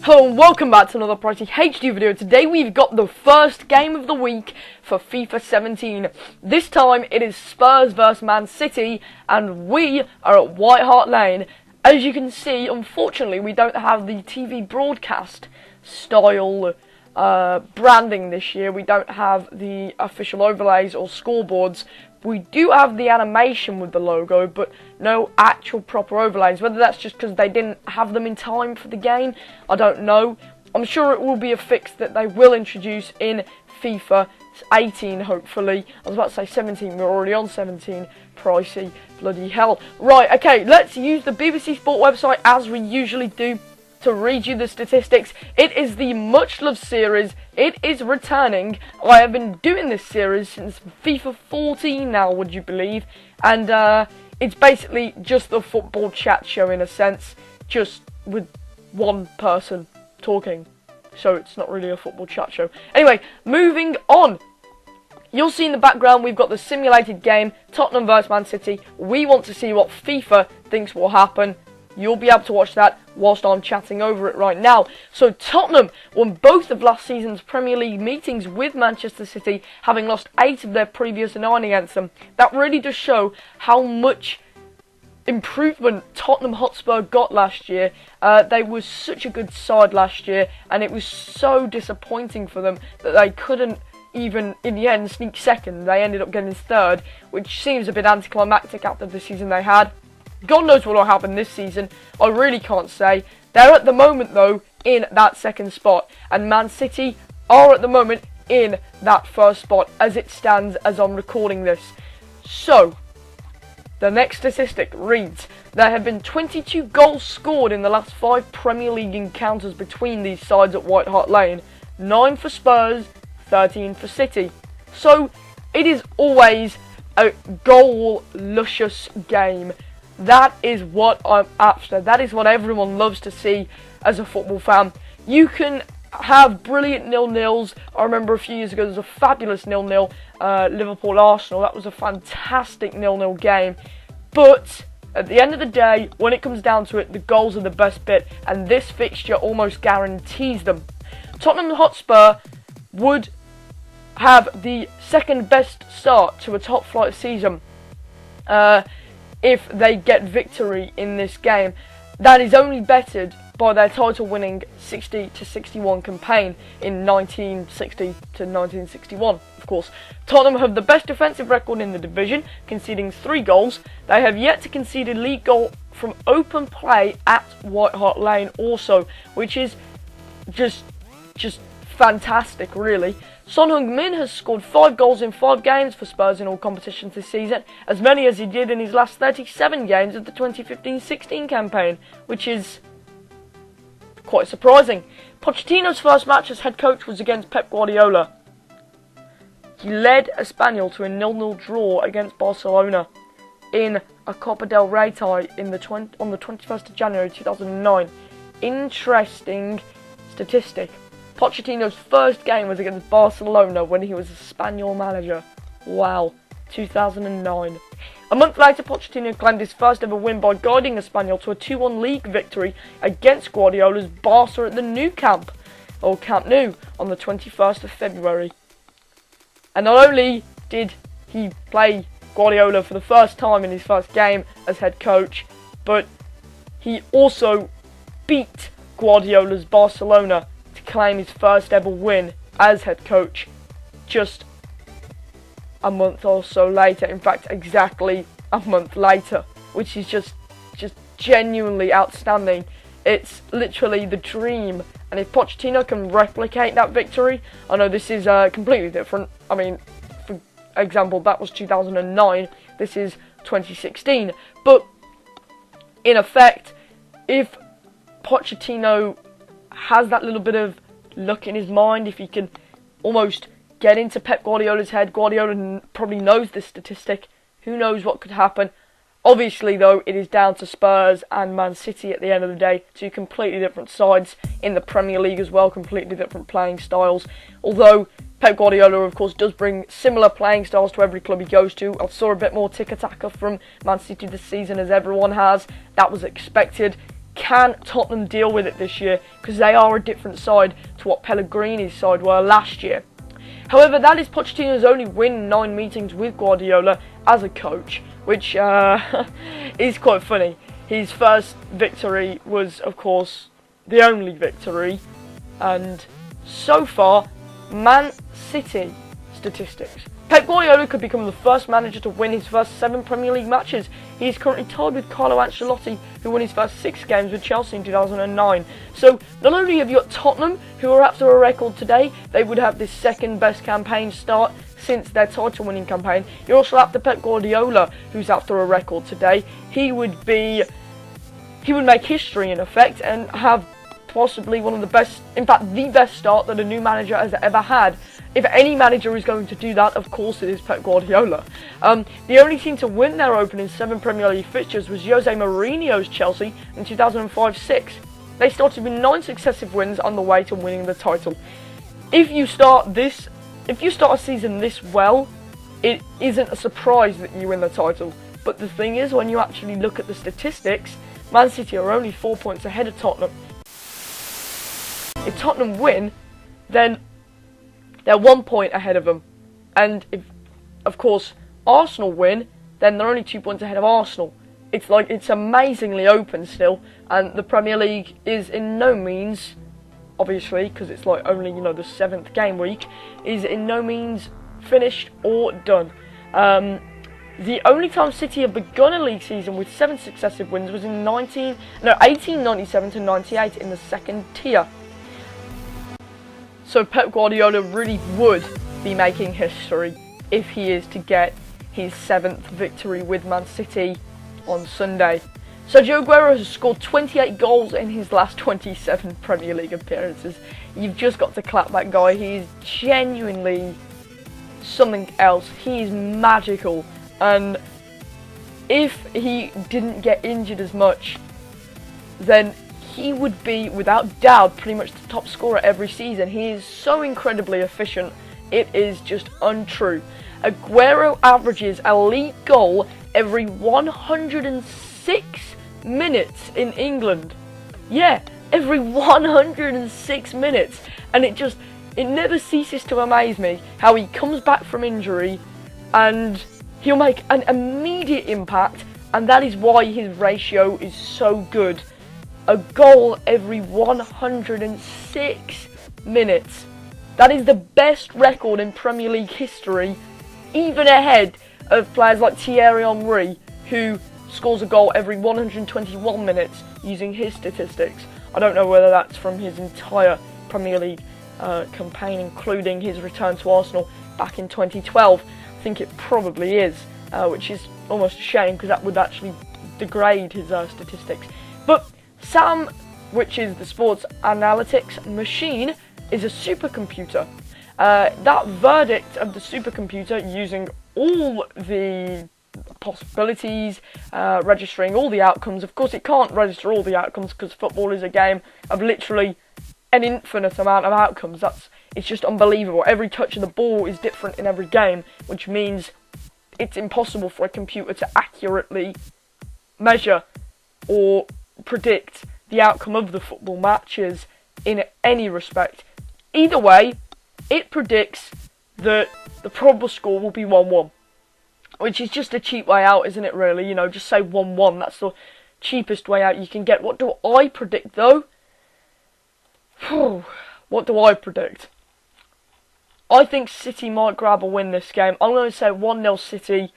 Hello and welcome back to another Pricey HD video. Today we've got the first game of the week for FIFA 17. This time it is Spurs vs Man City and we are at White Hart Lane. As you can see, unfortunately we don't have the TV broadcast style branding this year. We don't have the official overlays or scoreboards. We do have the animation with the logo, but no actual proper overlays. Whether that's just because they didn't have them in time for the game, I don't know. I'm sure it will be a fix that they will introduce in FIFA 18, hopefully. I was about to say 17, we're already on 17. Pricey, bloody hell. Right, okay, let's use the BBC Sport website as we usually do to read you the statistics. It is the much loved series. It is returning. I have been doing this series since FIFA 14 now, would you believe? And it's basically just the football chat show in a sense, just with one person talking. So it's not really a football chat show. Anyway, moving on. You'll see in the background we've got the simulated game, Tottenham vs Man City. We want to see what FIFA thinks will happen. You'll be able to watch that whilst I'm chatting over it right now. So Tottenham won both of last season's Premier League meetings with Manchester City, having lost 8 of their previous 9 against them. That really does show how much improvement Tottenham Hotspur got last year. They were such a good side last year, and it was so disappointing for them that they couldn't even, in the end, sneak second. They ended up getting third, which seems a bit anticlimactic after the season they had. God knows what will happen this season. I really can't say. They're at the moment, though, in that second spot. And Man City are at the moment in that first spot as it stands as I'm recording this. So, the next statistic reads, there have been 22 goals scored in the last 5 Premier League encounters between these sides at White Hart Lane. 9 for Spurs, 13 for City. So, it is always a goal-luscious game. That is what I'm after. That is what everyone loves to see as a football fan. You can have brilliant 0-0s. I remember a few years ago there was a fabulous 0-0 Liverpool-Arsenal. That was a fantastic 0-0 game. But at the end of the day, when it comes down to it, the goals are the best bit. And this fixture almost guarantees them. Tottenham Hotspur would have the second best start to a top flight season if they get victory in this game. That is only bettered by their title-winning 60-61 campaign in 1960 to 1961, of course. Tottenham have the best defensive record in the division, conceding 3 goals. They have yet to concede a league goal from open play at White Hart Lane also, which is just fantastic, really. Son Heung-min has scored 5 goals in 5 games for Spurs in all competitions this season, as many as he did in his last 37 games of the 2015-16 campaign, which is quite surprising. Pochettino's first match as head coach was against Pep Guardiola. He led Espanyol to a 0-0 draw against Barcelona in a Copa del Rey tie on the 21st of January 2009. Interesting statistic. Pochettino's first game was against Barcelona when he was a Espanyol manager. Wow, 2009. A month later, Pochettino claimed his first ever win by guiding Espanyol to a 2-1 league victory against Guardiola's Barca at the Nou Camp, or Camp Nou, on the 21st of February. And not only did he play Guardiola for the first time in his first game as head coach, but he also beat Guardiola's Barcelona to claim his first ever win as head coach just a month or so later. In fact, exactly a month later, which is just genuinely outstanding. It's literally the dream, and if Pochettino can replicate that victory, I know this is completely different. I mean, for example, that was 2009, this is 2016, but in effect, if Pochettino has that little bit of luck in his mind, if he can almost get into Pep Guardiola's head. Guardiola probably knows this statistic. Who knows what could happen? Obviously, though, it is down to Spurs and Man City at the end of the day. 2 completely different sides in the Premier League as well, completely different playing styles. Although Pep Guardiola, of course, does bring similar playing styles to every club he goes to. I saw a bit more tiki-taka from Man City this season, as everyone has. That was expected. can Tottenham deal with it this year? Because they are a different side to what Pellegrini's side were last year. However, that is Pochettino's only win in 9 meetings with Guardiola as a coach, which is quite funny. His first victory was, of course, the only victory, and so far, Man City statistics. Pep Guardiola could become the first manager to win his first 7 Premier League matches. He is currently tied with Carlo Ancelotti, who won his first 6 games with Chelsea in 2009. So, not only have you got Tottenham, who are after a record today, they would have the second best campaign start since their title-winning campaign. You're also after Pep Guardiola, who's after a record today. He would make history in effect and have possibly one of the best, in fact, the best start that a new manager has ever had. If any manager is going to do that, of course it is Pep Guardiola. The only team to win their opening 7 Premier League fixtures was Jose Mourinho's Chelsea in 2005-06. They started with 9 successive wins on the way to winning the title. If you start a season this well, it isn't a surprise that you win the title. But the thing is, when you actually look at the statistics, Man City are only 4 points ahead of Tottenham. If Tottenham win, then they're 1 point ahead of them. And if, of course, Arsenal win, then they're only 2 points ahead of Arsenal. It's amazingly open still, and the Premier League is in no means, obviously, because it's like only, the 7th game week, is in no means finished or done. The only time City have begun a league season with 7 successive wins was in 1897 to 98 in the second tier. So Pep Guardiola really would be making history if he is to get his 7th victory with Man City on Sunday. Sergio Aguero has scored 28 goals in his last 27 Premier League appearances. You've just got to clap that guy. He is genuinely something else. He is magical. And if he didn't get injured as much, then he would be, without doubt, pretty much the top scorer every season. He is so incredibly efficient, it is just untrue. Aguero averages a league goal every 106 minutes in England. Yeah, every 106 minutes. And it never ceases to amaze me how he comes back from injury and he'll make an immediate impact, and that is why his ratio is so good. A goal every 106 minutes. That is the best record in Premier League history, even ahead of players like Thierry Henry, who scores a goal every 121 minutes using his statistics. I don't know whether that's from his entire Premier League campaign, including his return to Arsenal back in 2012. I think it probably is, which is almost a shame because that would actually degrade his statistics. But Sam, which is the sports analytics machine, is a supercomputer. That verdict of the supercomputer, using all the possibilities, registering all the outcomes. Of course, it can't register all the outcomes because football is a game of literally an infinite amount of outcomes. It's just unbelievable. Every touch of the ball is different in every game, which means it's impossible for a computer to accurately measure or predict the outcome of the football matches in any respect. Either way, it predicts that the probable score will be 1-1, which is just a cheap way out, isn't it, really? Just say 1-1. That's the cheapest way out you can get. What do I predict, though? What do I predict? I think City might grab a win this game. I'm going to say 1-0 City,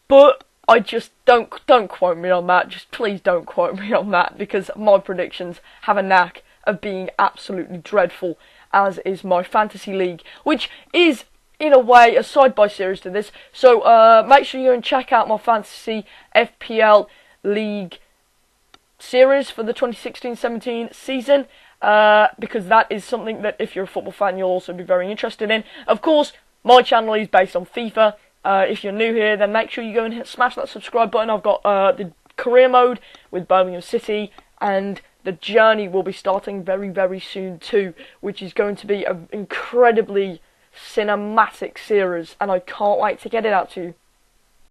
but I just don't quote me on that. Just please don't quote me on that, because my predictions have a knack of being absolutely dreadful, as is my fantasy league, which is in a way a side-by series to this. So make sure you go and check out my fantasy FPL league series for the 2016-17 season, because that is something that if you're a football fan you'll also be very interested in. Of course, my channel is based on FIFA. If you're new here, then make sure you go and smash that subscribe button. I've got the career mode with Birmingham City, and the journey will be starting very, very soon too, which is going to be an incredibly cinematic series, and I can't wait to get it out to you.